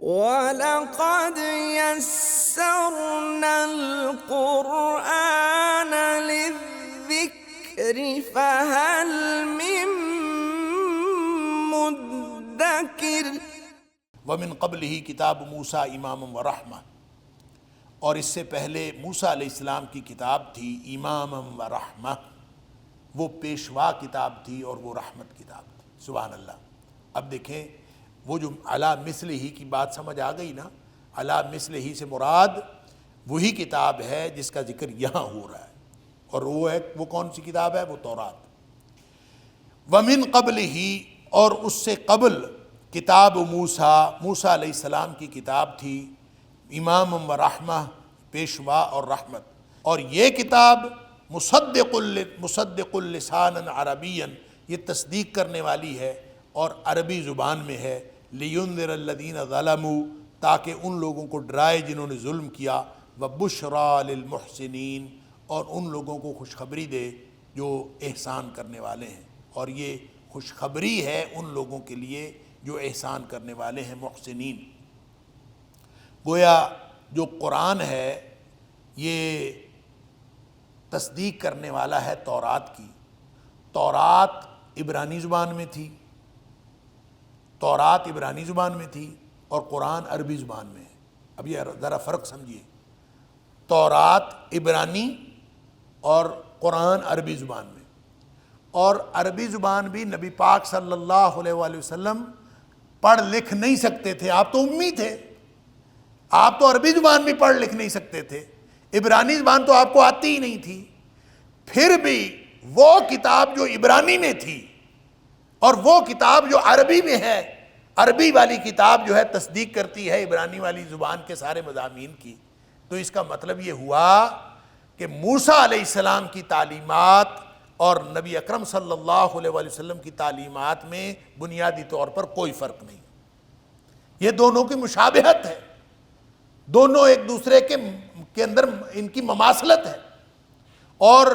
وَلَقَدْ يَسَّرْنَا الْقُرْآنَ لِلذِّكْرِ فَهَلْ مِن مُّدَّكِرٍ۔ وَمِن قَبْلِهِ کتاب موسیٰ امام و رحمہ، اور اس سے پہلے موسیٰ علیہ السلام کی کتاب تھی امام و رحمہ، وہ پیشوا کتاب تھی اور وہ رحمت کتاب تھی۔ سبحان اللہ۔ اب دیکھیں وہ جو علی مثلہ کی بات سمجھ آ گئی نا، علی مثلہ سے مراد وہی کتاب ہے جس کا ذکر یہاں ہو رہا ہے، اور وہ کون سی کتاب ہے؟ وہ تورات۔ وَمِن قَبْلِهِ، اور اس سے قبل کتاب موسیٰ علیہ السلام کی کتاب تھی امام و رحمہ، پیشوا اور رحمت، اور یہ کتاب مصدق اللسان عربیا، یہ تصدیق کرنے والی ہے اور عربی زبان میں ہے، لِيُنذِرَ الَّذِينَ ظَلَمُوا، تاکہ ان لوگوں کو ڈرائے جنہوں نے ظلم کیا، وَبُشْرَى لِلْمُحْسِنِينَ، اور ان لوگوں کو خوشخبری دے جو احسان کرنے والے ہیں، اور یہ خوشخبری ہے ان لوگوں کے لیے جو احسان کرنے والے ہیں، محسنین۔ گویا جو قرآن ہے یہ تصدیق کرنے والا ہے تورات کی۔ تورات عبرانی زبان میں تھی، اور قرآن عربی زبان میں ہے۔ اب یہ ذرا فرق سمجھیے، تورات عبرانی اور قرآن عربی زبان میں، اور عربی زبان بھی نبی پاک صلی اللہ علیہ وآلہ وسلم پڑھ لکھ نہیں سکتے تھے، آپ تو امی تھے، آپ تو عربی زبان بھی پڑھ لکھ نہیں سکتے تھے، عبرانی زبان تو آپ کو آتی ہی نہیں تھی، پھر بھی وہ کتاب جو عبرانی میں تھی اور وہ کتاب جو عربی میں ہے، عربی والی کتاب جو ہے تصدیق کرتی ہے عبرانی والی زبان کے سارے مضامین کی۔ تو اس کا مطلب یہ ہوا کہ موسیٰ علیہ السلام کی تعلیمات اور نبی اکرم صلی اللہ علیہ وآلہ وسلم کی تعلیمات میں بنیادی طور پر کوئی فرق نہیں، یہ دونوں کی مشابہت ہے، دونوں ایک دوسرے کے اندر ان کی مماثلت ہے، اور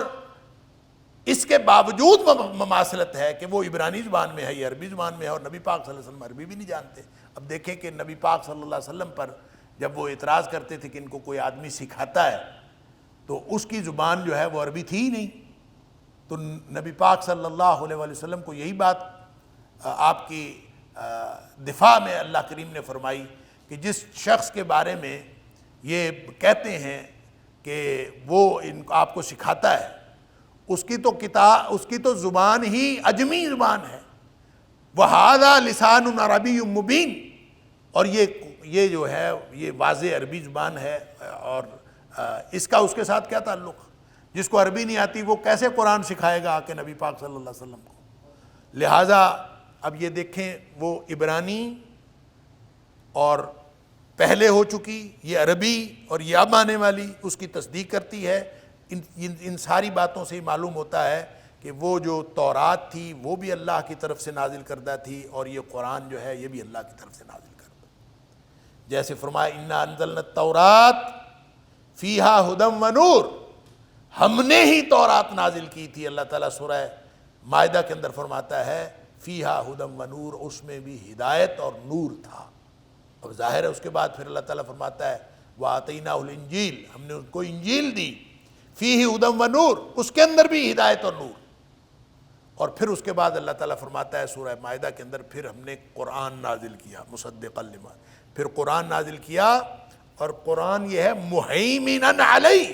اس کے باوجود مماثلت ہے کہ وہ عبرانی زبان میں ہے، یہ عربی زبان میں ہے، اور نبی پاک صلی اللہ علیہ وسلم عربی بھی نہیں جانتے۔ اب دیکھیں کہ نبی پاک صلی اللہ علیہ وسلم پر جب وہ اعتراض کرتے تھے کہ ان کو کوئی آدمی سکھاتا ہے، تو اس کی زبان جو ہے وہ عربی تھی ہی نہیں، تو نبی پاک صلی اللہ علیہ وآلہ وسلم کو یہی بات آپ کی دفاع میں اللہ کریم نے فرمائی کہ جس شخص کے بارے میں یہ کہتے ہیں کہ وہ آپ کو سکھاتا ہے، اس کی تو زبان ہی عجمی زبان ہے، وَهَذَا لِسَانٌ عَرَبِيٌّ مُبِينٌ، اور یہ جو ہے یہ واضح عربی زبان ہے، اور اس کا اس کے ساتھ کیا تعلق؟ جس کو عربی نہیں آتی وہ کیسے قرآن سکھائے گا کہ نبی پاک صلی اللہ علیہ وسلم کو؟ لہٰذا اب یہ دیکھیں وہ عبرانی اور پہلے ہو چکی، یہ عربی اور یہ اب آنے والی اس کی تصدیق کرتی ہے۔ ان ساری باتوں سے معلوم ہوتا ہے کہ وہ جو تورات تھی وہ بھی اللہ کی طرف سے نازل کردہ تھی، اور یہ قرآن جو ہے یہ بھی اللہ کی طرف سے نازل کردہ۔ جیسے فرمایا اِنَّا أَنزَلْنَا التَّوْرَاةَ فِيهَا هُدًى وَنُورٌ، ہم نے ہی تورات نازل کی تھی۔ اللہ تعالیٰ سورہ مائدہ کے اندر فرماتا ہے فِيهَا هُدًى وَنُورٌ، اس میں بھی ہدایت اور نور تھا۔ اب ظاہر ہے اس کے بعد پھر اللہ تعالیٰ فرماتا ہے وَآتَيْنَاهُ الْإِنْجِيلَ، ہم نے ان کو انجیل دی، فِيهِ هُدًى وَنُورٌ، اس کے اندر بھی ہدایت اور نور۔ اور پھر اس کے بعد اللہ تعالیٰ فرماتا ہے سورہ مائدہ کے اندر پھر ہم نے قرآن نازل کیا، مصدقا لما، پھر قرآن نازل کیا، اور قرآن یہ ہے مہیمنا علیہ،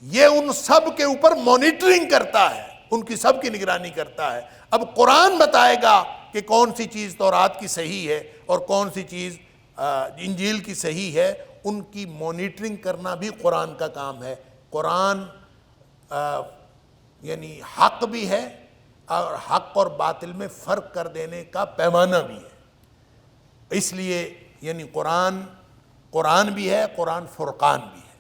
یہ ان سب کے اوپر مانیٹرنگ کرتا ہے، ان کی سب کی نگرانی کرتا ہے۔ اب قرآن بتائے گا کہ کون سی چیز تورات کی صحیح ہے اور کون سی چیز انجیل کی صحیح ہے، ان کی مانیٹرنگ کرنا بھی قرآن کا کام ہے۔ قرآن یعنی حق بھی ہے، اور حق اور باطل میں فرق کر دینے کا پیمانہ بھی ہے، اس لیے یعنی قرآن بھی ہے، قرآن فرقان بھی ہے،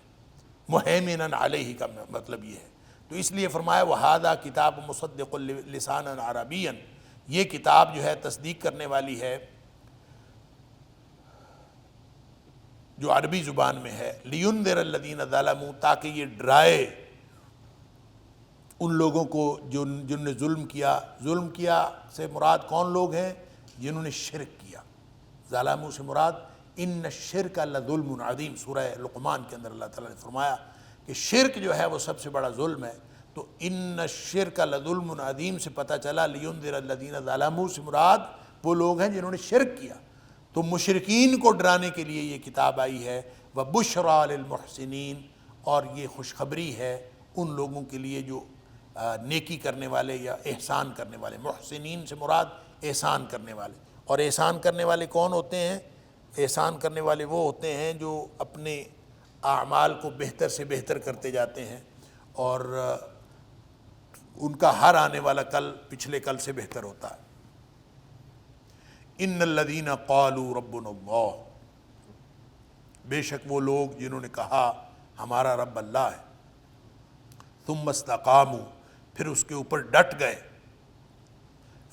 مہیمنا علیہ کا مطلب یہ ہے۔ تو اس لیے فرمایا وَهَذَا کتاب مصدق لسانا عربیا، یہ کتاب جو ہے تصدیق کرنے والی ہے جو عربی زبان میں ہے، لِيُنذِرَ الَّذِينَ ظَلَمُوا، تاکہ یہ ڈرائے ان لوگوں کو جن نے ظلم کیا۔ ظلم کیا سے مراد کون لوگ ہیں؟ جنہوں نے شرک کیا۔ ظالموں سے مراد ان الشرک لظلم عظیم، سورہ لقمان کے اندر اللہ تعالیٰ نے فرمایا کہ شرک جو ہے وہ سب سے بڑا ظلم ہے۔ تو ان الشرک لظلم عظیم سے پتہ چلا لینذر الذین ظلموا سے مراد وہ لوگ ہیں جنہوں نے شرک کیا۔ تو مشرکین کو ڈرانے کے لیے یہ کتاب آئی ہے، وبشریٰ للمحسنین، اور یہ خوشخبری ہے ان لوگوں کے لیے جو نیکی کرنے والے یا احسان کرنے والے۔ محسنین سے مراد احسان کرنے والے، اور احسان کرنے والے کون ہوتے ہیں؟ احسان کرنے والے وہ ہوتے ہیں جو اپنے اعمال کو بہتر سے بہتر کرتے جاتے ہیں، اور ان کا ہر آنے والا کل پچھلے کل سے بہتر ہوتا ہے۔ ان الذین قالوا ربنا اللہ، بے شک وہ لوگ جنہوں نے کہا ہمارا رب اللہ ہے، ثم استقاموا، پھر اس کے اوپر ڈٹ گئے،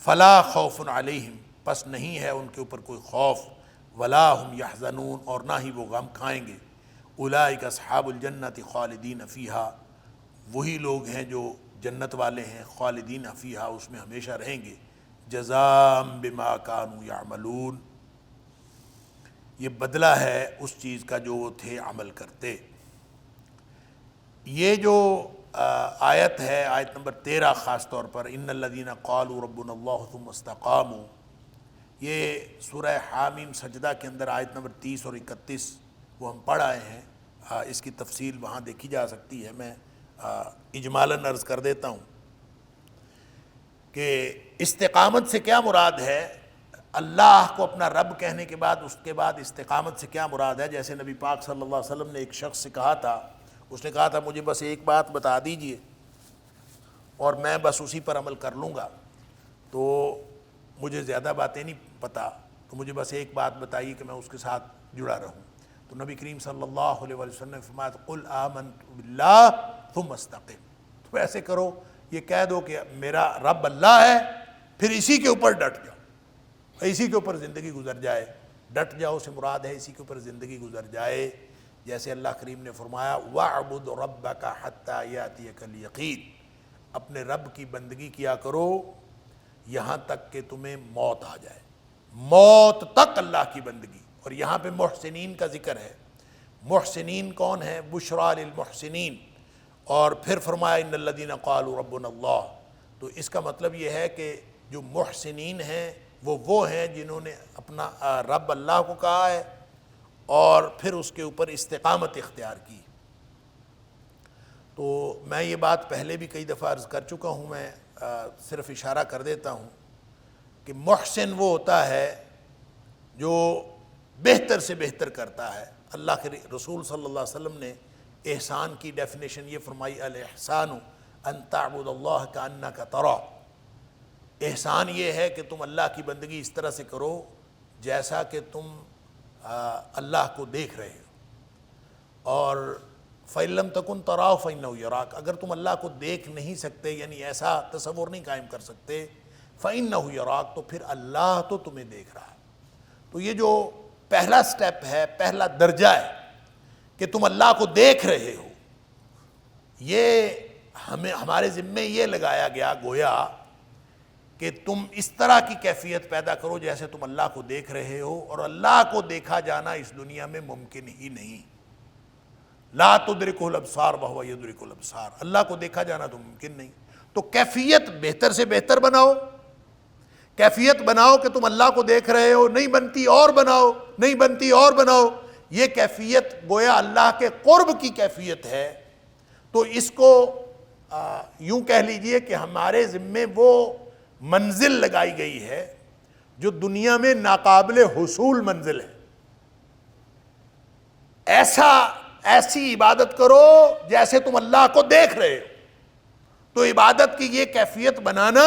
فلا خوف علیہم، پس نہیں ہے ان کے اوپر کوئی خوف، ولا هم یحزنون، اور نہ ہی وہ غم کھائیں گے، اولئک اصحاب الجنت خالدین فیہا، وہی لوگ ہیں جو جنت والے ہیں، خالدین فیہا، اس میں ہمیشہ رہیں گے، جزاء بما کانوا یعملون، یہ بدلہ ہے اس چیز کا جو وہ تھے عمل کرتے۔ یہ جو آیت ہے، آیت نمبر 13 خاص طور پر، ان الذین قالوا ربنا اللہ ثم استقاموا، یہ سورہ حامیم سجدہ کے اندر آیت نمبر 30 اور 31 وہ ہم پڑھ آئے ہیں، اس کی تفصیل وہاں دیکھی جا سکتی ہے۔ میں اجمالاً عرض کر دیتا ہوں کہ استقامت سے کیا مراد ہے، اللہ کو اپنا رب کہنے کے بعد اس کے بعد استقامت سے کیا مراد ہے۔ جیسے نبی پاک صلی اللہ علیہ وسلم نے ایک شخص سے کہا تھا، اس نے کہا تھا مجھے بس ایک بات بتا دیجئے اور میں بس اسی پر عمل کر لوں گا، تو مجھے زیادہ باتیں نہیں پتہ، تو مجھے بس ایک بات بتائیے کہ میں اس کے ساتھ جڑا رہوں۔ تو نبی کریم صلی اللہ علیہ وسلم نے فرمایا قل آمنت باللہ ثم استقم، تو ایسے کرو، یہ کہہ دو کہ میرا رب اللہ ہے، پھر اسی کے اوپر ڈٹ جاؤ، اسی کے اوپر زندگی گزر جائے۔ ڈٹ جاؤ سے مراد ہے اسی کے اوپر زندگی گزر جائے، جیسے اللہ کریم نے فرمایا وَاعْبُدْ رَبَّكَ حَتَّى يَأْتِيَكَ الْيَقِينُ، اپنے رب کی بندگی کیا کرو یہاں تک کہ تمہیں موت آ جائے، موت تک اللہ کی بندگی۔ اور یہاں پہ محسنین کا ذکر ہے۔ محسنین کون ہیں؟ بشریٰ للمحسنین، اور پھر فرمایا ان الذین قالوا ربنا اللہ، تو اس کا مطلب یہ ہے کہ جو محسنین ہیں وہ ہیں جنہوں نے اپنا رب اللہ کو کہا ہے اور پھر اس کے اوپر استقامت اختیار کی۔ تو میں یہ بات پہلے بھی کئی دفعہ عرض کر چکا ہوں، میں صرف اشارہ کر دیتا ہوں کہ محسن وہ ہوتا ہے جو بہتر سے بہتر کرتا ہے۔ اللہ کے رسول صلی اللہ علیہ وسلم نے احسان کی ڈیفینیشن یہ فرمائی الاحسان ان تعبد اللہ کانک تراہ، احسان یہ ہے کہ تم اللہ کی بندگی اس طرح سے کرو جیسا کہ تم اللہ کو دیکھ رہے ہو، اور فَإِن لَمْ تَكُنْ تَرَاهُ فَإِنَّهُ يَرَاكَ، اگر تم اللہ کو دیکھ نہیں سکتے، یعنی ایسا تصور نہیں قائم کر سکتے، فَإِنَّهُ يَرَاكَ، تو پھر اللہ تو تمہیں دیکھ رہا ہے۔ تو یہ جو پہلا سٹیپ ہے، پہلا درجہ ہے کہ تم اللہ کو دیکھ رہے ہو، یہ ہمارے ذمے یہ لگایا گیا گویا کہ تم اس طرح کی کیفیت پیدا کرو جیسے تم اللہ کو دیکھ رہے ہو، اور اللہ کو دیکھا جانا اس دنیا میں ممکن ہی نہیں۔ لا تدرکہ الابصار وہو یدرک الابصار، اللہ کو دیکھا جانا تو ممکن نہیں۔ تو کیفیت بہتر سے بہتر بناؤ، کیفیت بناؤ کہ تم اللہ کو دیکھ رہے ہو، نہیں بنتی اور بناؤ، نہیں بنتی اور بناؤ، یہ کیفیت گویا اللہ کے قرب کی کیفیت ہے۔ تو اس کو یوں کہہ لیجئے کہ ہمارے ذمے وہ منزل لگائی گئی ہے جو دنیا میں ناقابل حصول منزل ہے۔ ایسی عبادت کرو جیسے تم اللہ کو دیکھ رہے ہو۔ تو عبادت کی یہ کیفیت بنانا،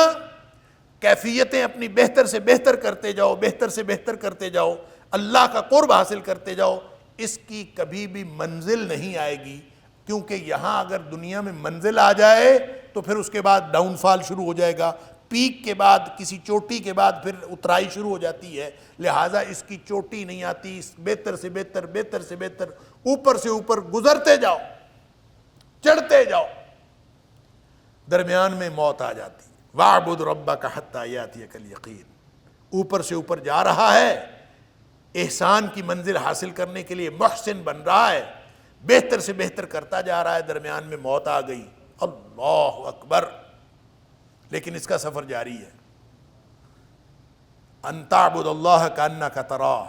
کیفیتیں اپنی بہتر سے بہتر کرتے جاؤ، بہتر سے بہتر کرتے جاؤ، اللہ کا قرب حاصل کرتے جاؤ، اس کی کبھی بھی منزل نہیں آئے گی، کیونکہ یہاں اگر دنیا میں منزل آ جائے تو پھر اس کے بعد ڈاؤن فال شروع ہو جائے گا، پیک کے بعد کسی چوٹی کے بعد پھر اترائی شروع ہو جاتی ہے، لہٰذا اس کی چوٹی نہیں آتی، بہتر سے بہتر، بہتر سے بہتر، اوپر سے اوپر گزرتے جاؤ، چڑھتے جاؤ، درمیان میں موت آ جاتی۔ وَاعْبُدْ رَبَّكَ حَتَّى يَأْتِيَكَ الْيَقِينُ، اوپر سے اوپر جا رہا ہے، احسان کی منزل حاصل کرنے کے لیے محسن بن رہا ہے، بہتر سے بہتر کرتا جا رہا ہے، درمیان میں موت آ گئی، اللہ اکبر، لیکن اس کا سفر جاری ہے۔ ان تعبد اللہ کانک تراہ،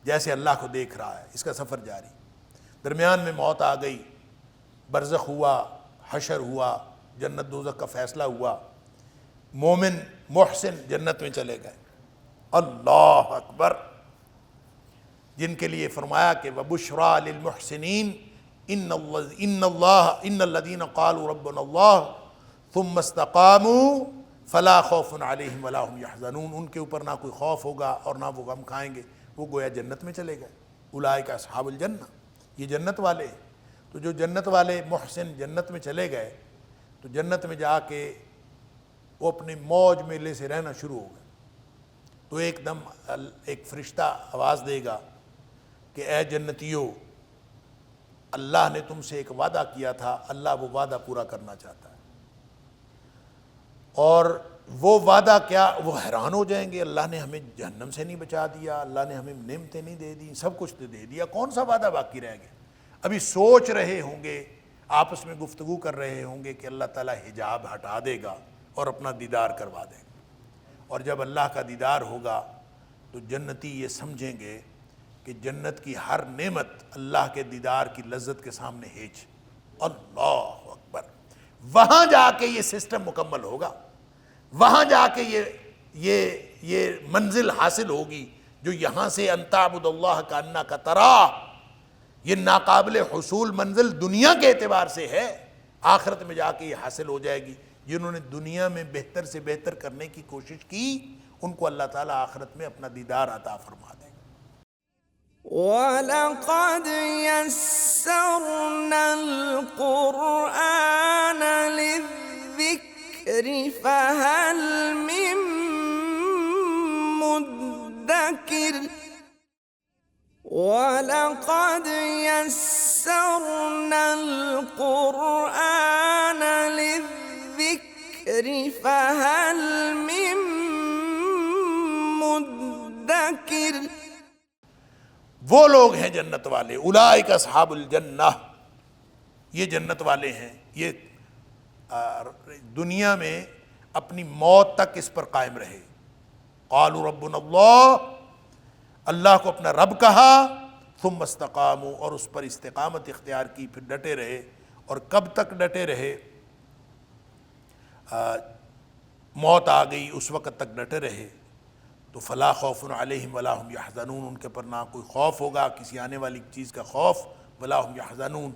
جیسے اللہ کو دیکھ رہا ہے، اس کا سفر جاری۔ درمیان میں موت آ گئی، برزخ ہوا، حشر ہوا، جنت دوزخ کا فیصلہ ہوا، مومن محسن جنت میں چلے گئے، اللہ اکبر، جن کے لیے فرمایا کہ وَبُشْرَى لِلْمُحْسِنِينَ ان الذين قالوا ربنا اللہ ثم استقاموا فلا خوف علیہم ولا هم يحزنون، ان کے اوپر نہ کوئی خوف ہوگا اور نہ وہ غم کھائیں گے، وہ گویا جنت میں چلے گئے۔ اولئک اصحاب الجنہ، یہ جنت والے ہیں۔ تو جو جنت والے محسن جنت میں چلے گئے تو جنت میں جا کے وہ اپنی موج میلے سے رہنا شروع ہو گئے۔ تو ایک دم ایک فرشتہ آواز دے گا کہ اے جنتیو، اللہ نے تم سے ایک وعدہ کیا تھا، اللہ وہ وعدہ پورا کرنا چاہتا ہے۔ اور وہ وعدہ کیا؟ وہ حیران ہو جائیں گے، اللہ نے ہمیں جہنم سے نہیں بچا دیا، اللہ نے ہمیں نعمتیں نہیں دے دی، سب کچھ تو دے دیا، کون سا وعدہ باقی رہ گیا؟ ابھی سوچ رہے ہوں گے، آپس میں گفتگو کر رہے ہوں گے کہ اللہ تعالیٰ حجاب ہٹا دے گا اور اپنا دیدار کروا دے گا۔ اور جب اللہ کا دیدار ہوگا تو جنتی یہ سمجھیں گے کہ جنت کی ہر نعمت اللہ کے دیدار کی لذت کے سامنے ہیچ، اللہ اکبر۔ وہاں جا کے یہ سسٹم مکمل ہوگا، وہاں جا کے یہ منزل حاصل ہوگی جو یہاں سے ان تعبد اللہ کانک تراہ، یہ ناقابل حصول منزل دنیا کے اعتبار سے ہے، آخرت میں جا کے یہ حاصل ہو جائے گی۔ جنہوں نے دنیا میں بہتر سے بہتر کرنے کی کوشش کی، ان کو اللہ تعالیٰ آخرت میں اپنا دیدار عطا فرما دے گا۔ وَلَقَدْ يَسَّرْنَا الْقُرْآنَ لِلذِّكْرِ فَهَلْ مِن مُّدَّكِرٍ وَلَقَدْ يَسَّرْنَا الْقُرْآنَ لِلذِّكْرِ فَهَلْ مِن مُّدَّكِرٍ۔ وہ لوگ ہیں جنت والے، اولئک اصحاب الجنہ، یہ جنت والے ہیں، یہ دنیا میں اپنی موت تک اس پر قائم رہے۔ قالوا ربنا اللہ، اللہ کو اپنا رب کہا، ثم استقاموا، اور اس پر استقامت اختیار کی، پھر ڈٹے رہے۔ اور کب تک ڈٹے رہے؟ موت آ گئی اس وقت تک ڈٹے رہے تو فلا خوف علیہم ولا هم یحزنون، ان کے پر نہ کوئی خوف ہوگا کسی آنے والی چیز کا خوف، ولا هم یحزنون،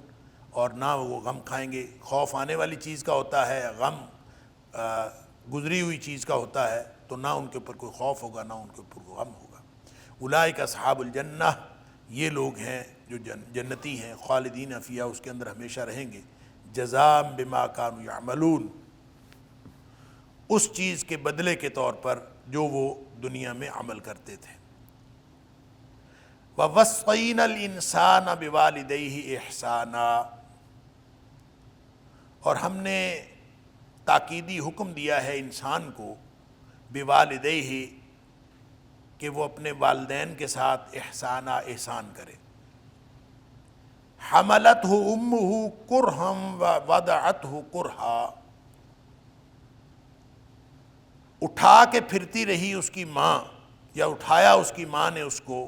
اور نہ وہ غم کھائیں گے۔ خوف آنے والی چیز کا ہوتا ہے، غم گزری ہوئی چیز کا ہوتا ہے، تو نہ ان کے اوپر کوئی خوف ہوگا نہ ان کے اوپر کوئی غم ہوگا۔ اولئک اصحاب الجنہ، یہ لوگ ہیں جو جنتی ہیں، خالدین فیہا، اس کے اندر ہمیشہ رہیں گے، جزاء بما کانوا یعملون، اس چیز کے بدلے کے طور پر جو وہ دنیا میں عمل کرتے تھے۔ وَوَصَّيْنَا الْإِنسَانَ بِوَالِدَيْهِ إِحْسَانًا، اور ہم نے تاکیدی حکم دیا ہے انسان کو، بِوَالِدَيْهِ، کہ وہ اپنے والدین کے ساتھ احسان کرے۔ حَمَلَتْهُ أُمُّهُ كُرْهًا وَوَضَعَتْهُ كُرْهًا، اٹھا کے پھرتی رہی اس کی ماں، یا اٹھایا اس کی ماں نے اس کو،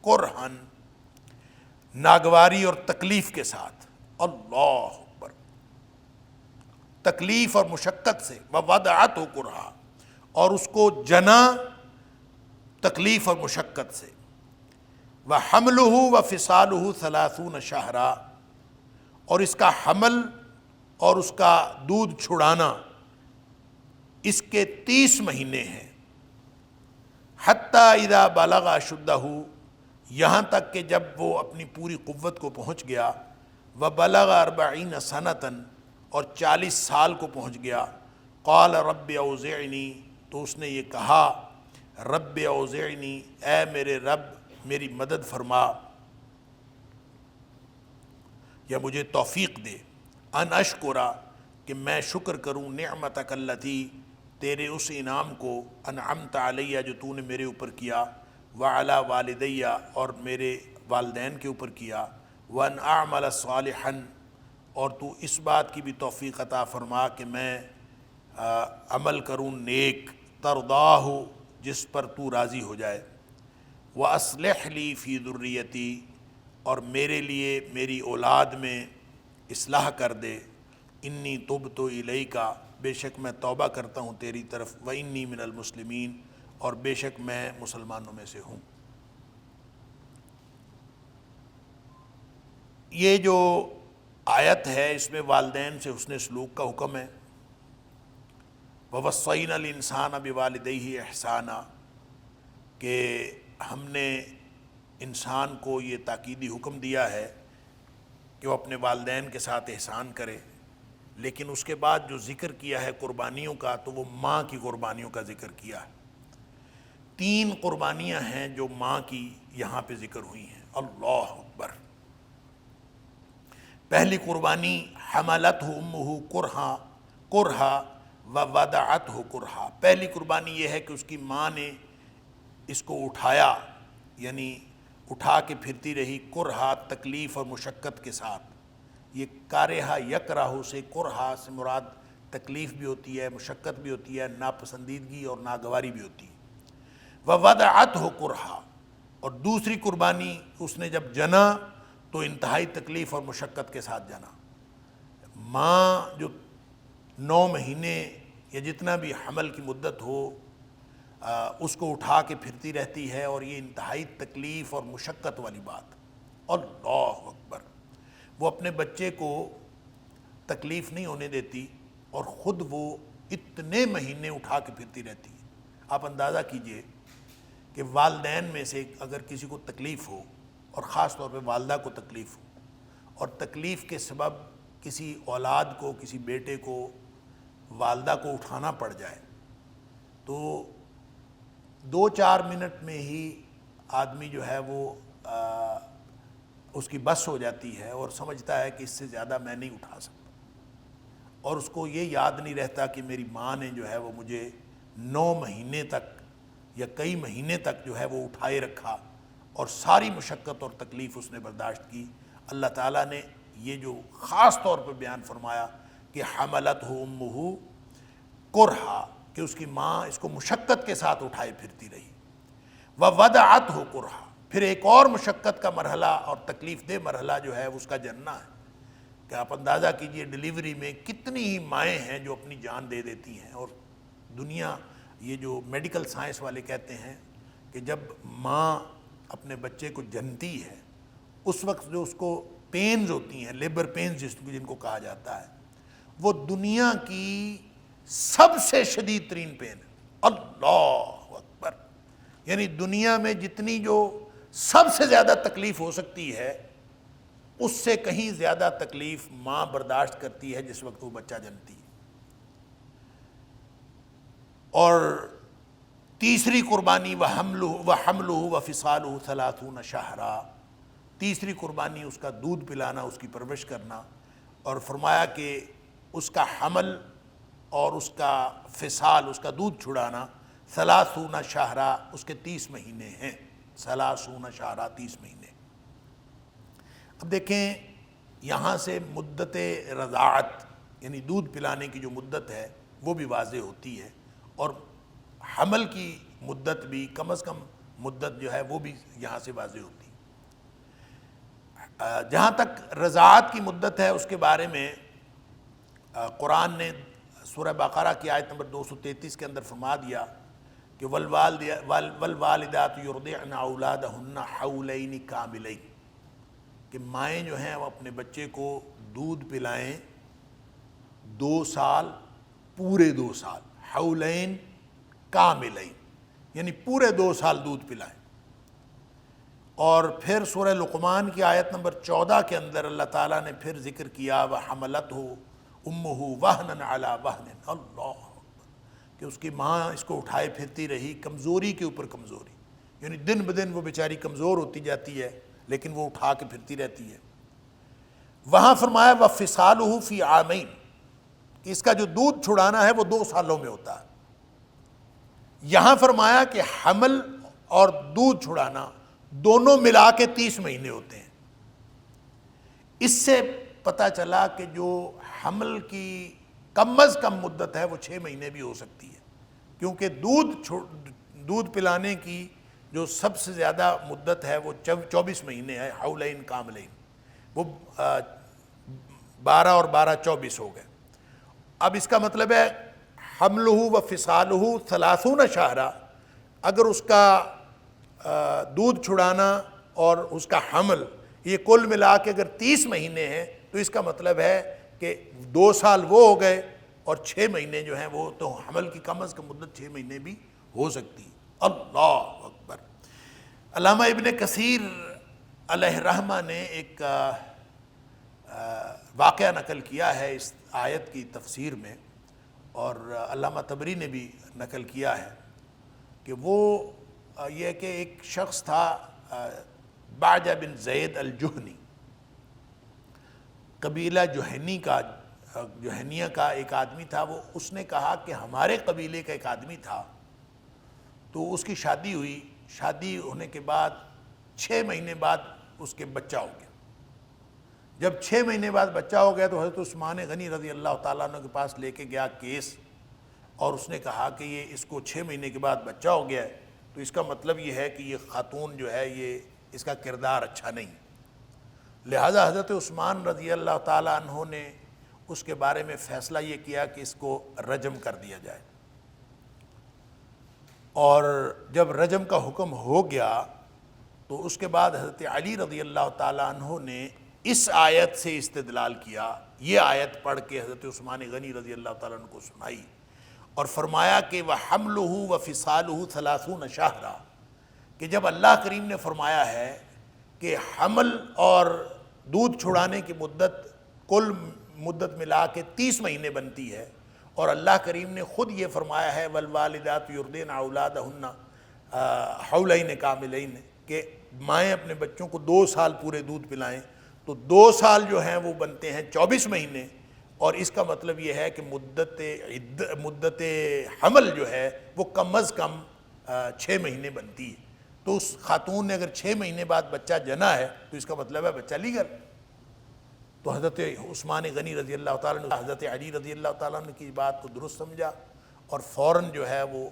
کرہن، ناگواری اور تکلیف کے ساتھ، اللہ اکبر، تکلیف اور مشقت سے، وَوَضَعَتْهُ كُرْهًا، اور اس کو جنا تکلیف اور مشقت سے، وَحَمْلُهُ وَفِصَالُهُ 30 شَهْرًا، اور اس کا حمل اور اس کا دودھ چھڑانا اس کے 30 مہینے ہیں، حتیٰ اذا بلغ اشدہ، یہاں تک کہ جب وہ اپنی پوری قوت کو پہنچ گیا، وبلغ 40 سنۃ، اور 40 سال کو پہنچ گیا، قال رب اوزعنی، تو اس نے یہ کہا رب اوزعنی، اے میرے رب میری مدد فرما، یا مجھے توفیق دے، ان اشکرا، کہ میں شکر کروں، نعمتک التی، تیرے اس انعام کو، انعمت علیہ، جو تو نے میرے اوپر کیا، وعلی والدیہ اور میرے والدین کے اوپر کیا، وان اعمل صالحا اور تو اس بات کی بھی توفیق عطا فرما کہ میں عمل کروں نیک، ترضاہ جس پر تو راضی ہو جائے، وَأَصْلِحْ لِي فِي ذُرِّيَّتِي اور میرے لیے میری اولاد میں اصلاح کر دے، انی تبت الیک بے شک میں توبہ کرتا ہوں تیری طرف، وانی من المسلمین اور بے شک میں مسلمانوں میں سے ہوں۔ یہ جو آیت ہے اس میں والدین سے حسن سلوک کا حکم ہے، وَوَصَّيْنَا الْإِنسَانَ بِوَالِدَيْهِ احسانا کہ ہم نے انسان کو یہ تاکیدی حکم دیا ہے کہ وہ اپنے والدین کے ساتھ احسان کرے، لیکن اس کے بعد جو ذکر کیا ہے قربانیوں کا تو وہ ماں کی قربانیوں کا ذکر کیا ہے۔ 3 قربانیاں ہیں جو ماں کی یہاں پہ ذکر ہوئی ہیں، اللہ اکبر۔ پہلی قربانی حملتہ امہ کرہا ووضعتہ کرہا، پہلی قربانی یہ ہے کہ اس کی ماں نے اس کو اٹھایا، یعنی اٹھا کے پھرتی رہی، کرہا تکلیف اور مشقت کے ساتھ۔ یہ کارہا یکرہ سے، کرہا سے مراد تکلیف بھی ہوتی ہے، مشقت بھی ہوتی ہے، ناپسندیدگی اور ناگواری بھی ہوتی ہے۔ ووضعتہ کرہا اور دوسری قربانی اس نے جب جنا تو انتہائی تکلیف اور مشقت کے ساتھ جنا۔ ماں جو 9 مہینے یا جتنا بھی حمل کی مدت ہو اس کو اٹھا کے پھرتی رہتی ہے، اور یہ انتہائی تکلیف اور مشقت والی بات، اللہ اکبر۔ وہ اپنے بچے کو تکلیف نہیں ہونے دیتی اور خود وہ اتنے مہینے اٹھا کے پھرتی رہتی ہے۔ آپ اندازہ کیجئے کہ والدین میں سے اگر کسی کو تکلیف ہو، اور خاص طور پہ والدہ کو تکلیف ہو، اور تکلیف کے سبب کسی اولاد کو، کسی بیٹے کو، والدہ کو اٹھانا پڑ جائے تو 2-4 منٹ میں ہی آدمی جو ہے وہ اس کی بس ہو جاتی ہے اور سمجھتا ہے کہ اس سے زیادہ میں نہیں اٹھا سکتا، اور اس کو یہ یاد نہیں رہتا کہ میری ماں نے جو ہے وہ مجھے 9 مہینے تک یا کئی مہینے تک جو ہے وہ اٹھائے رکھا، اور ساری مشقت اور تکلیف اس نے برداشت کی۔ اللہ تعالیٰ نے یہ جو خاص طور پہ بیان فرمایا کہ حملتہ امہ کرہا، کہ اس کی ماں اس کو مشقت کے ساتھ اٹھائے پھرتی رہی، ووضعتہ کرہا، پھر ایک اور مشقت کا مرحلہ اور تکلیف دہ مرحلہ جو ہے اس کا جننا ہے، کہ آپ اندازہ کیجئے ڈیلیوری میں کتنی ہی مائیں ہیں جو اپنی جان دے دیتی ہیں، اور دنیا یہ جو میڈیکل سائنس والے کہتے ہیں کہ جب ماں اپنے بچے کو جنتی ہے اس وقت جو اس کو پینز ہوتی ہیں، لیبر پینز جن کو کہا جاتا ہے، وہ دنیا کی سب سے شدید ترین پین ہے، اللہ اکبر۔ یعنی دنیا میں جتنی جو سب سے زیادہ تکلیف ہو سکتی ہے اس سے کہیں زیادہ تکلیف ماں برداشت کرتی ہے جس وقت وہ بچہ جنتی ہے۔ اور تیسری قربانی وحملہ وفصالہ 30 شہرا، تیسری قربانی اس کا دودھ پلانا، اس کی پرورش کرنا، اور فرمایا کہ اس کا حمل اور اس کا فصال، اس کا دودھ چھڑانا 30 شہرا، اس کے 30 مہینے ہیں، 30 شہرا 30 مہینے۔ اب دیکھیں یہاں سے مدت رضاعت یعنی دودھ پلانے کی جو مدت ہے وہ بھی واضح ہوتی ہے، اور حمل کی مدت بھی کم از کم مدت جو ہے وہ بھی یہاں سے واضح ہوتی ہے۔ جہاں تک رضاعت کی مدت ہے اس کے بارے میں قرآن نے سورہ بقرہ کی آیت نمبر 233 کے اندر فرما دیا کہ والوالدات یرضعن اولادہن حولین کاملین، کہ مائیں جو ہیں وہ اپنے بچے کو دودھ پلائیں 2 سال، پورے 2 سال، حولین کاملین یعنی پورے 2 سال دودھ پلائیں۔ اور پھر سورہ لقمان کی آیت نمبر 14 کے اندر اللہ تعالیٰ نے پھر ذکر کیا وحملتہ امہ وہنا علی وہن، اللہ، کہ اس کی ماں اس کو اٹھائے پھرتی رہی کمزوری کے اوپر کمزوری، یعنی دن بدن وہ بیچاری کمزور ہوتی جاتی ہے لیکن وہ اٹھا کے پھرتی رہتی ہے۔ وہاں فرمایا وفصالہ فی عامین، کہ اس کا جو دودھ چھڑانا ہے وہ 2 سالوں میں ہوتا ہے۔ یہاں فرمایا کہ حمل اور دودھ چھڑانا دونوں ملا کے 30 مہینے ہوتے ہیں۔ اس سے پتہ چلا کہ جو حمل کی کم از کم مدت ہے وہ 6 مہینے بھی ہو سکتی ہے، کیونکہ دودھ پلانے کی جو سب سے زیادہ مدت ہے وہ 24 مہینے ہے، حولین کاملین، وہ 12 اور 12 24 ہو گئے۔ اب اس کا مطلب ہے حملہ و فصالہ 30 شہرا، اگر اس کا دودھ چھڑانا اور اس کا حمل یہ کل ملا کے اگر 30 مہینے ہیں تو اس کا مطلب ہے کہ 2 سال وہ ہو گئے اور 6 مہینے جو ہیں وہ تو حمل کی کم از کم مدت 6 مہینے بھی ہو سکتی۔ اللہ اکبر۔ علامہ ابن کثیر علیہ رحمہ نے ایک واقعہ نقل کیا ہے اس آیت کی تفسیر میں، اور علامہ طبری نے بھی نقل کیا ہے کہ وہ یہ کہ ایک شخص تھا باجہ بن زید الجہنی، قبیلہ جوہنیہ کا ایک آدمی تھا۔ وہ اس نے کہا کہ ہمارے قبیلے کا ایک آدمی تھا، تو اس کی شادی ہوئی، شادی ہونے کے بعد 6 مہینے بعد اس کے بچہ ہو گیا۔ جب 6 مہینے بعد بچہ ہو گیا تو حضرت عثمان غنی رضی اللہ تعالیٰ عنہ کے پاس لے کے گیا کیس، اور اس نے کہا کہ یہ اس کو 6 مہینے کے بعد بچہ ہو گیا ہے، تو اس کا مطلب یہ ہے کہ یہ خاتون جو ہے یہ اس کا کردار اچھا نہیں، لہذا حضرت عثمان رضی اللہ تعالیٰ عنہ نے اس کے بارے میں فیصلہ یہ کیا کہ اس کو رجم کر دیا جائے۔ اور جب رجم کا حکم ہو گیا تو اس کے بعد حضرت علی رضی اللہ تعالیٰ عنہ نے اس آیت سے استدلال کیا، یہ آیت پڑھ کے حضرت عثمان غنی رضی اللہ تعالیٰ عنہ کو سنائی اور فرمایا کہ وَحَمْلُهُ وَفِصَالُهُ 30 شَهْرًا، کہ جب اللہ کریم نے فرمایا ہے کہ حمل اور دودھ چھڑانے کی مدت کل مدت ملا کے 30 مہینے بنتی ہے، اور اللہ کریم نے خود یہ فرمایا ہے وَالْوَالِدَاتُ يُرْضِعْنَ أَوْلَادَهُنَّ حَوْلَيْنِ كَامِلَيْنِ، کہ مائیں اپنے بچوں کو 2 سال پورے دودھ پلائیں، تو 2 سال جو ہیں وہ بنتے ہیں 24 مہینے، اور اس کا مطلب یہ ہے کہ مدت حمل جو ہے وہ کم از کم 6 مہینے بنتی ہے۔ تو اس خاتون نے اگر 6 مہینے بعد بچہ جنا ہے تو اس کا مطلب ہے بچہ لیگل۔ تو حضرت عثمان غنی رضی اللہ تعالیٰ نے حضرت علی رضی اللہ تعالیٰ نے کی بات کو درست سمجھا اور فوراً جو ہے وہ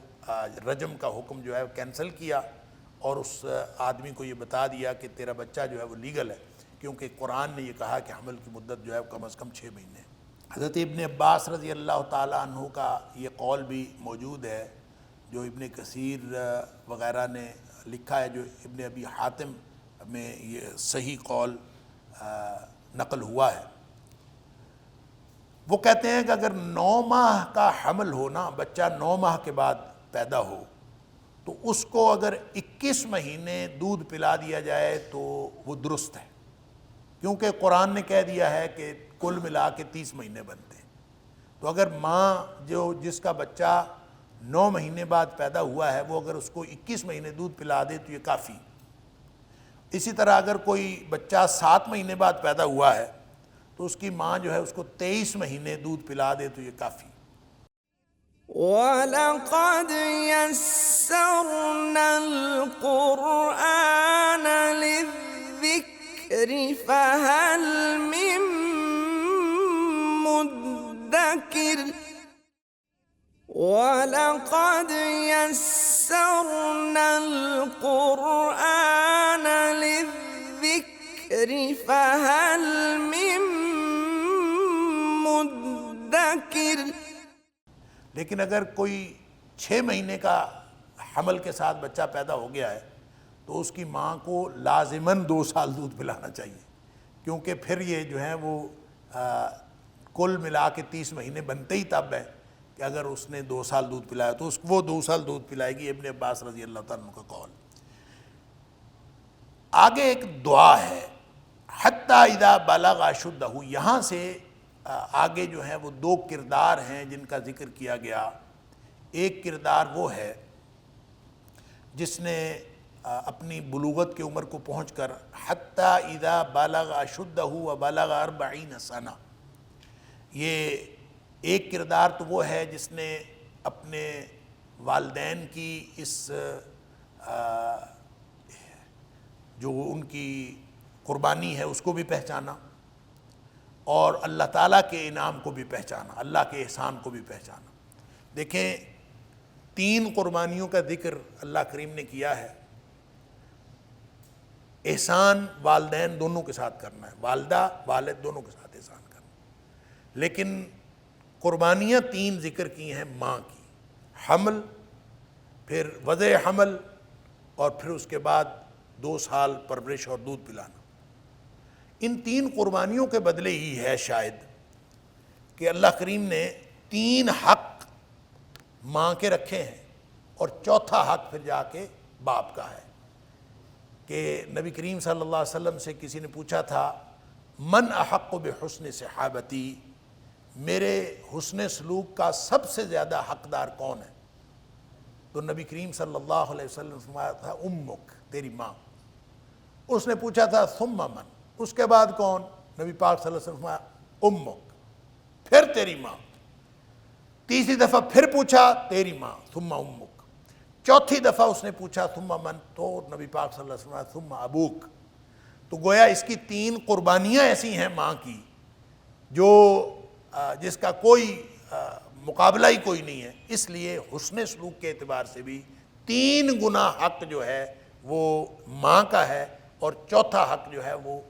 رجم کا حکم جو ہے کینسل کیا، اور اس آدمی کو یہ بتا دیا کہ تیرا بچہ جو ہے وہ لیگل ہے، کیونکہ قرآن نے یہ کہا کہ حمل کی مدت جو ہے کم از کم 6 مہینے ہے۔ حضرت ابن عباس رضی اللہ تعالیٰ عنہ کا یہ قول بھی موجود ہے جو ابن کثیر وغیرہ نے لکھا ہے، جو ابن ابی حاتم میں یہ صحیح قول نقل ہوا ہے۔ وہ کہتے ہیں کہ اگر 9 ماہ کا حمل ہونا، بچہ 9 ماہ کے بعد پیدا ہو، تو اس کو اگر 21 مہینے دودھ پلا دیا جائے تو وہ درست ہے، کیونکہ قرآن نے کہہ دیا ہے کہ کل ملا کے 30 مہینے بنتے ہیں۔ تو اگر ماں جس کا بچہ 9 مہینے بعد پیدا ہوا ہے وہ اگر اس کو 21 مہینے دودھ پلا دے تو یہ کافی۔ اسی طرح اگر کوئی بچہ 7 مہینے بعد پیدا ہوا ہے تو اس کی ماں جو ہے اس کو 23 مہینے دودھ پلا دے تو یہ کافی۔ وَلَقَدْ يَسَّرْنَا الْقُرْآنَ لِلذِّكْرِ فَهَلْ مِن مُّدَّكِرٍ وَلَقَدْ يَسَّرْنَا الْقُرْآنَ لِلذِّكْرِ فَهَلْ مِن مُّدَّكِرٍ۔ لیکن اگر کوئی 6 مہینے کا حمل کے ساتھ بچہ پیدا ہو گیا ہے تو اس کی ماں کو لازماً 2 سال دودھ پلانا چاہیے، کیونکہ پھر یہ جو ہیں وہ کل ملا کے 30 مہینے بنتے ہی تب ہے کہ اگر اس نے 2 سال دودھ پلایا تو وہ 2 سال دودھ پلائے گی۔ ابن عباس رضی اللہ تعالیٰ عنہ کا قول۔ آگے ایک دعا ہے حتیٰ اذا بلغ اشدہ، یہاں سے آگے جو ہیں وہ 2 کردار ہیں جن کا ذکر کیا گیا۔ ایک کردار وہ ہے جس نے اپنی بلوغت کی عمر کو پہنچ کر حتیٰ اذا بلغ اشدہ وبلغ 40 سنہ، یہ ایک کردار تو وہ ہے جس نے اپنے والدین کی اس جو ان کی قربانی ہے اس کو بھی پہچانا، اور اللہ تعالیٰ کے انعام کو بھی پہچانا، اللہ کے احسان کو بھی پہچانا۔ دیکھیں 3 قربانیوں کا ذکر اللہ کریم نے کیا ہے۔ احسان والدین دونوں کے ساتھ کرنا ہے، والدہ والد دونوں کے ساتھ احسان کرنا، لیکن قربانیاں 3 ذکر کی ہیں ماں کی، حمل، پھر وضع حمل، اور پھر اس کے بعد 2 سال پرورش اور دودھ پلانا۔ ان 3 قربانیوں کے بدلے ہی ہے شاید کہ اللہ کریم نے 3 حق ماں کے رکھے ہیں، اور چوتھا حق پھر جا کے باپ کا ہے۔ کہ نبی کریم صلی اللہ علیہ وسلم سے کسی نے پوچھا تھا من احق بحسن صحابتی، میرے حسن سلوک کا سب سے زیادہ حقدار کون ہے؟ تو نبی کریم صلی اللہ علیہ وسلم نے فرمایا تھا امک، تیری ماں۔ اس نے پوچھا تھا ثم من، اس کے بعد کون؟ نبی پاک صلی اللہ علیہ وسلم نے فرمایا امک، پھر تیری ماں۔ تیسری دفعہ پھر پوچھا تیری ماں ثم امک۔ چوتھی دفعہ اس نے پوچھا ثم من، تو نبی پاک صلی اللہ علیہ وسلم نے ثم ابوک۔ تو گویا اس کی 3 قربانیاں ایسی ہیں ماں کی جو جس کا کوئی مقابلہ ہی کوئی نہیں ہے۔ اس لیے حسن سلوک کے اعتبار سے بھی 3 گنا حق جو ہے وہ ماں کا ہے، اور چوتھا حق جو ہے وہ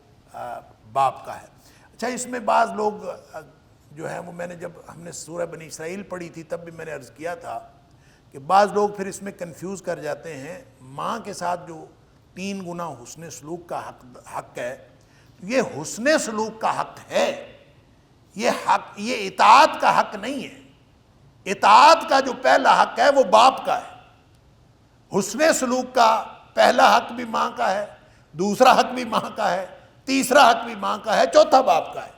باپ کا ہے۔ اچھا، اس میں بعض لوگ جو ہے وہ، میں نے جب ہم نے سورہ بنی اسرائیل پڑھی تھی تب بھی میں نے عرض کیا تھا کہ بعض لوگ پھر اس میں کنفیوز کر جاتے ہیں، ماں کے ساتھ جو 3 گنا حسن سلوک کا حق ہے، یہ حسن سلوک کا حق ہے، یہ حق، یہ اطاعت کا حق نہیں ہے۔ اطاعت کا جو پہلا حق ہے وہ باپ کا ہے، حسن سلوک کا پہلا حق بھی ماں کا ہے، دوسرا حق بھی ماں کا ہے، تیسرا حق بھی ماں کا ہے، چوتھا باپ کا ہے۔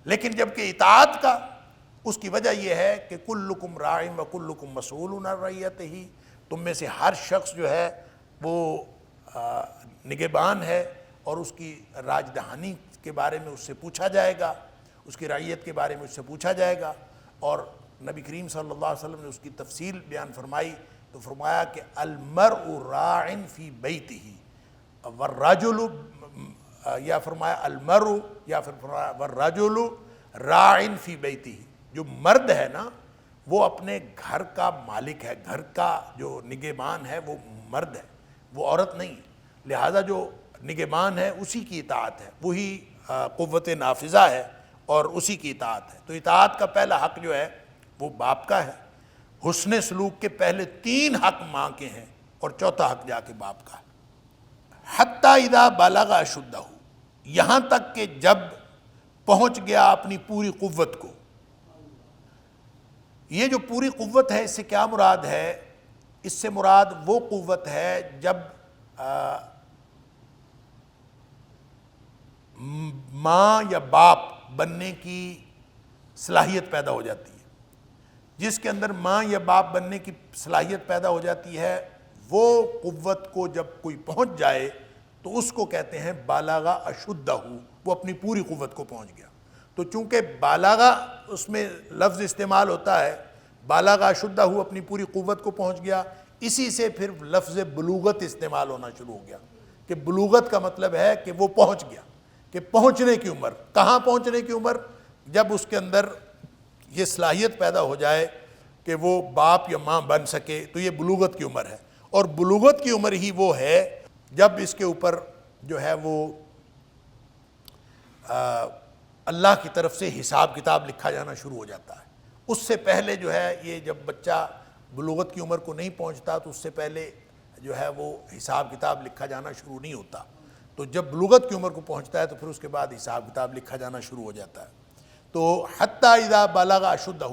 لیکن جبکہ اطاعت کا، اس کی وجہ یہ ہے کہ کلکم راع و کلکم مسئول عن رعیتہ، تم میں سے ہر شخص جو ہے وہ نگہبان ہے، اور اس کی راج دہانی کے بارے میں اس سے پوچھا جائے گا، اس کی رعیت کے بارے میں اس سے پوچھا جائے گا۔ اور نبی کریم صلی اللہ علیہ وسلم نے اس کی تفصیل بیان فرمائی تو فرمایا کہ المرء راع فی بیتہ والرجل، یا فرمایا المرء، یا پھر فرمایا والرجل راع فی بیتہ، جو مرد ہے نا وہ اپنے گھر کا مالک ہے، گھر کا جو نگہبان ہے وہ مرد ہے، وہ عورت نہیں۔ لہذا جو نگہبان ہے اسی کی اطاعت ہے، وہی قوت نافذہ ہے اور اسی کی اطاعت ہے۔ تو اطاعت کا پہلا حق جو ہے وہ باپ کا ہے، حسن سلوک کے پہلے 3 حق ماں کے ہیں، اور چوتھا حق جا کے باپ کا ہے۔ حتی اذا بلغ اشدہ، یہاں تک کہ جب پہنچ گیا اپنی پوری قوت کو۔ یہ جو پوری قوت ہے اس سے کیا مراد ہے؟ اس سے مراد وہ قوت ہے جب ماں یا باپ بننے کی صلاحیت پیدا ہو جاتی ہے۔ جس کے اندر ماں یا باپ بننے کی صلاحیت پیدا ہو جاتی ہے، وہ قوت کو جب کوئی پہنچ جائے تو اس کو کہتے ہیں بالغ اشدہ، وہ اپنی پوری قوت کو پہنچ گیا۔ تو چونکہ بالغ اس میں لفظ استعمال ہوتا ہے، بالغ اشدہ اپنی پوری قوت کو پہنچ گیا، اسی سے پھر لفظ بلوغت استعمال ہونا شروع ہو گیا کہ بلوغت کا مطلب ہے کہ وہ پہنچ گیا، کہ پہنچنے کی عمر۔ کہاں پہنچنے کی عمر؟ جب اس کے اندر یہ صلاحیت پیدا ہو جائے کہ وہ باپ یا ماں بن سکے، تو یہ بلوغت کی عمر ہے۔ اور بلوغت کی عمر ہی وہ ہے جب اس کے اوپر جو ہے وہ اللہ کی طرف سے حساب کتاب لکھا جانا شروع ہو جاتا ہے۔ اس سے پہلے جو ہے یہ جب بچہ بلوغت کی عمر کو نہیں پہنچتا تو اس سے پہلے جو ہے وہ حساب کتاب لکھا جانا شروع نہیں ہوتا۔ تو جب بلوغت کی عمر کو پہنچتا ہے تو پھر اس کے بعد حساب کتاب لکھا جانا شروع ہو جاتا ہے۔ تو حتی اذا بلغ اشدہ،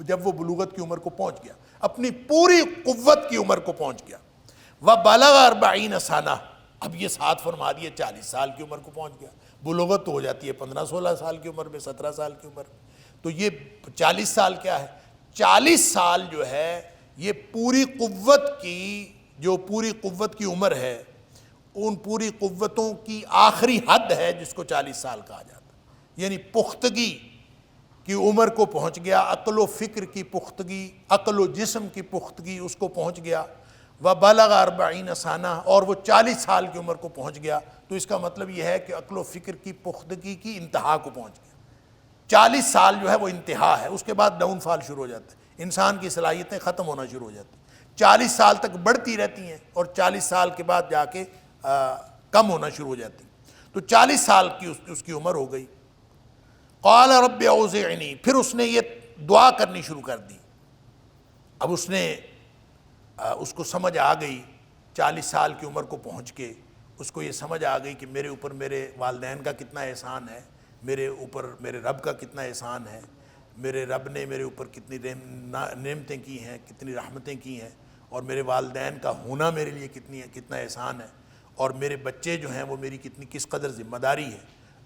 جب وہ بلوغت کی عمر کو پہنچ گیا، اپنی پوری قوت کی عمر کو پہنچ گیا۔ وَبَلَغَ 40 سَنَةً، اب یہ ساتھ فرما دیے 40 سال کی عمر کو پہنچ گیا۔ بلوغت تو ہو جاتی ہے 15-16 سال کی عمر میں، 17 سال کی عمر میں، تو یہ 40 سال کیا ہے؟ 40 سال جو ہے یہ پوری قوت کی، جو پوری قوت کی عمر ہے، ان پوری قوتوں کی آخری حد ہے جس کو 40 سال کہا جاتا ہے۔ یعنی پختگی کی عمر کو پہنچ گیا، عقل و فکر کی پختگی، عقل و جسم کی پختگی اس کو پہنچ گیا۔ وَبَلَغَ 40 سَنَةً، اور وہ 40 سال کی عمر کو پہنچ گیا، تو اس کا مطلب یہ ہے کہ عقل و فکر کی پختگی کی انتہا کو پہنچ گیا۔ 40 سال جو ہے وہ انتہا ہے، اس کے بعد ڈاؤن فال شروع ہو جاتا ہے، انسان کی صلاحیتیں ختم ہونا شروع ہو جاتی ہیں، 40 سال تک بڑھتی رہتی ہیں اور 40 سال کے بعد جا کے کم ہونا شروع ہو جاتی ہیں۔ تو 40 سال کی اس کی عمر ہو گئی۔ قال رب اوزعنی، پھر اس نے یہ دعا کرنی شروع کر دی۔ اب اس کو سمجھ آ گئی 40 سال کی عمر کو پہنچ کے، اس کو یہ سمجھ آ گئی کہ میرے اوپر میرے والدین کا کتنا احسان ہے، میرے اوپر میرے رب کا کتنا احسان ہے، میرے رب نے میرے اوپر کتنی نعمتیں کی ہیں، کتنی رحمتیں کی ہیں، اور میرے والدین کا ہونا میرے لیے کتنا احسان ہے، اور میرے بچے جو ہیں وہ میری کس قدر ذمہ داری ہے۔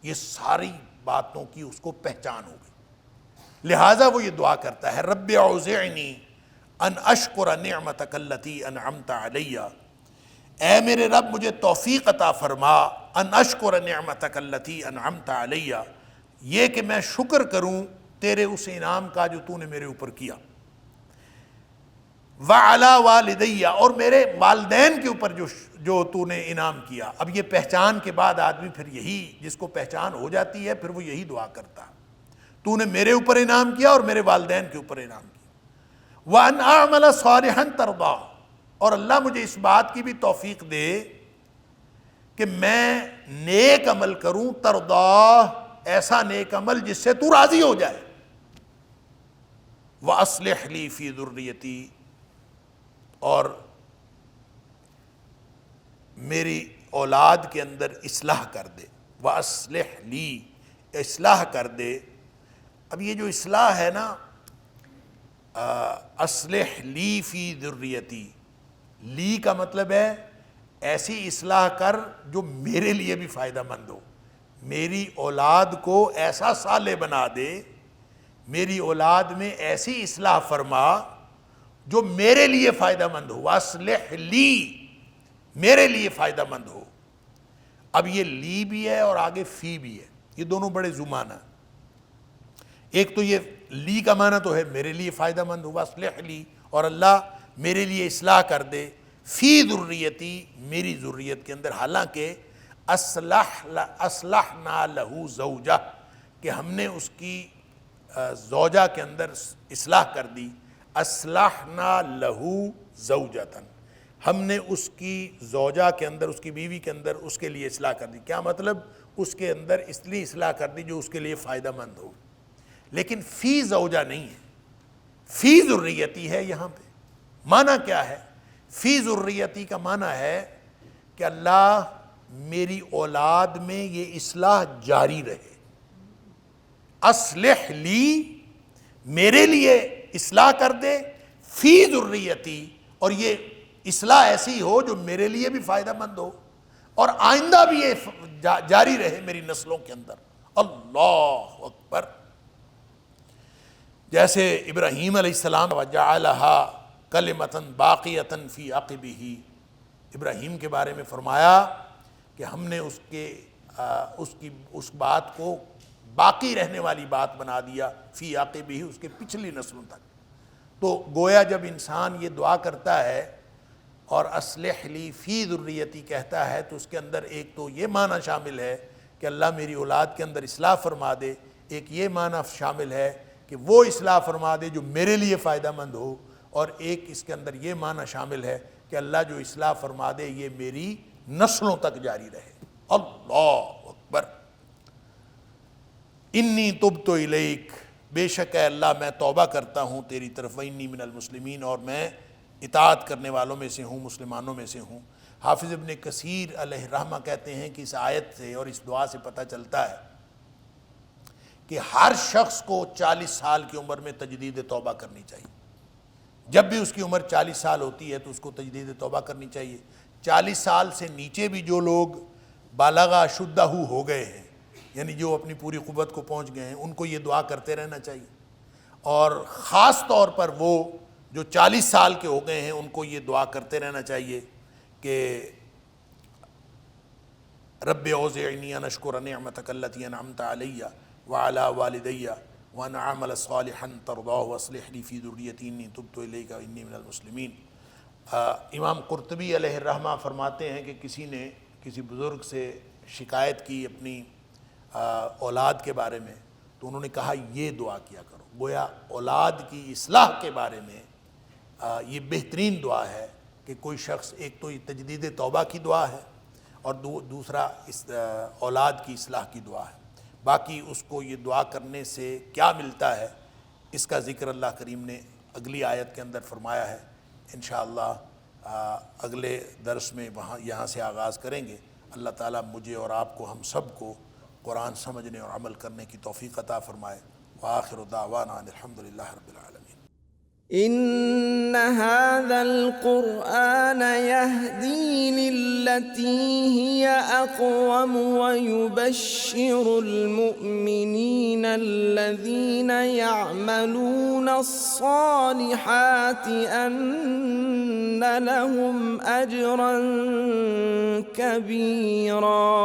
یہ ساری باتوں کی اس کو پہچان ہو گئی، لہٰذا وہ یہ دعا کرتا ہے، رب اوزعنی ان اشکر نعمتک التی انعمت علی، اے میرے رب مجھے توفیق عطا فرما، ان اشکر نعمتک التی انعمت علی، یہ کہ میں شکر کروں تیرے اس انعام کا جو تو نے میرے اوپر کیا، وعلی والدی، اور میرے والدین کے اوپر جو تو نے انعام کیا۔ اب یہ پہچان کے بعد آدمی پھر یہی، جس کو پہچان ہو جاتی ہے پھر وہ یہی دعا کرتا ہے، تو نے میرے اوپر انعام کیا اور میرے والدین کے اوپر انعام کیا۔ وَأَنْ أَعْمَلَ صَالِحًا تَرْضَاهُ، اور اللہ مجھے اس بات کی بھی توفیق دے کہ میں نیک عمل کروں، ترضاہ، ایسا نیک عمل جس سے تو راضی ہو جائے، وَأَصْلِحْ لِي فِي ذُرِّيَّتِي، اور میری اولاد کے اندر اصلاح کر دے، وَأَصْلِحْ لِي، اصلاح کر دے۔ اب یہ جو اصلاح ہے نا، اصلح لی فی ذریتی، لی کا مطلب ہے ایسی اصلاح کر جو میرے لیے بھی فائدہ مند ہو، میری اولاد کو ایسا صالح بنا دے، میری اولاد میں ایسی اصلاح فرما جو میرے لیے فائدہ مند ہو، اصلح لی، میرے لیے فائدہ مند ہو۔ اب یہ لی بھی ہے اور آگے فی بھی ہے، یہ دونوں بڑے زمانہ ہیں۔ ایک تو یہ لی کا معنی تو ہے میرے لیے فائدہ مند ہوا، اصلح لی، اور اللہ میرے لیے اصلاح کر دے، فی ذریتی، میری ذریت کے اندر، حالانکہ اصلحنا لہو زوجہ، کہ ہم نے اس کی زوجہ کے اندر اصلاح کر دی، اصلحنا لہو زوجتن، ہم نے اس کی زوجہ کے اندر، اس کی بیوی کے اندر اس کے لیے اصلاح کر دی۔ کیا مطلب؟ اس کے اندر اس لیے اصلاح کر دی جو اس کے لیے فائدہ مند ہو، لیکن فی زوجہ نہیں ہے، فی ذریتی ہے یہاں پہ۔ معنی کیا ہے؟ فی ذریتی کا معنی ہے کہ اللہ میری اولاد میں یہ اصلاح جاری رہے، اصلح لی، میرے لیے اصلاح کر دے، فی ذریتی، اور یہ اصلاح ایسی ہو جو میرے لیے بھی فائدہ مند ہو اور آئندہ بھی یہ جاری رہے میری نسلوں کے اندر۔ اللہ اکبر۔ جیسے ابراہیم علیہ السلام وَجَعَلَهَا كَلِمَةً بَاقِيَةً فِي عَقِبِهِ، ابراہیم کے بارے میں فرمایا کہ ہم نے اس بات کو باقی رہنے والی بات بنا دیا، فی عَقِبِهِ، اس کے پچھلی نسلوں تک۔ تو گویا جب انسان یہ دعا کرتا ہے اور اصلح لی فی ذریتی کہتا ہے تو اس کے اندر ایک تو یہ معنی شامل ہے کہ اللہ میری اولاد کے اندر اصلاح فرما دے، ایک یہ معنی شامل ہے کہ وہ اصلاح فرما دے جو میرے لیے فائدہ مند ہو، اور ایک اس کے اندر یہ معنی شامل ہے کہ اللہ جو اصلاح فرما دے یہ میری نسلوں تک جاری رہے۔ اللہ اکبر۔ انی تبت الیک، بے شک اے اللہ میں توبہ کرتا ہوں تیری طرف، انی من المسلمین، اور میں اطاعت کرنے والوں میں سے ہوں، مسلمانوں میں سے ہوں۔ حافظ ابن کثیر علیہ رحمہ کہتے ہیں کہ اس آیت سے اور اس دعا سے پتہ چلتا ہے کہ ہر شخص کو 40 سال کی عمر میں تجدید توبہ کرنی چاہیے۔ جب بھی اس کی عمر 40 سال ہوتی ہے تو اس کو تجدید توبہ کرنی چاہیے۔ 40 سال سے نیچے بھی جو لوگ بالغ شدہ ہو گئے ہیں، یعنی جو اپنی پوری قوت کو پہنچ گئے ہیں، ان کو یہ دعا کرتے رہنا چاہیے، اور خاص طور پر وہ جو 40 سال کے ہو گئے ہیں ان کو یہ دعا کرتے رہنا چاہیے کہ رب اوزعنی ان اشکر نعمتک التی انعمت علی وعلی والدی وان اعمل صالحا ترضاہ واصلح لی فی ذریتی انی تبت الیک انی من المسلمین۔ امام قرطبی علیہ الرحمہ فرماتے ہیں کہ کسی نے کسی بزرگ سے شکایت کی اپنی اولاد کے بارے میں، تو انہوں نے کہا یہ دعا کیا کرو. گویا اولاد کی اصلاح کے بارے میں یہ بہترین دعا ہے کہ کوئی شخص، ایک تو یہ تجدید توبہ کی دعا ہے اور دوسرا اس اولاد کی اصلاح کی دعا ہے. باقی اس کو یہ دعا کرنے سے کیا ملتا ہے اس کا ذکر اللہ کریم نے اگلی آیت کے اندر فرمایا ہے. انشاءاللہ اگلے درس میں یہاں سے آغاز کریں گے. اللہ تعالیٰ مجھے اور آپ کو، ہم سب کو قرآن سمجھنے اور عمل کرنے کی توفیق عطا فرمائے. وآخر دعوانا الحمدللہ رب العالمین. إن هذا القرآن يهدي للتي هي أقوم ويبشر المؤمنين الذين يعملون الصالحات أن لهم أجرا كبيرا.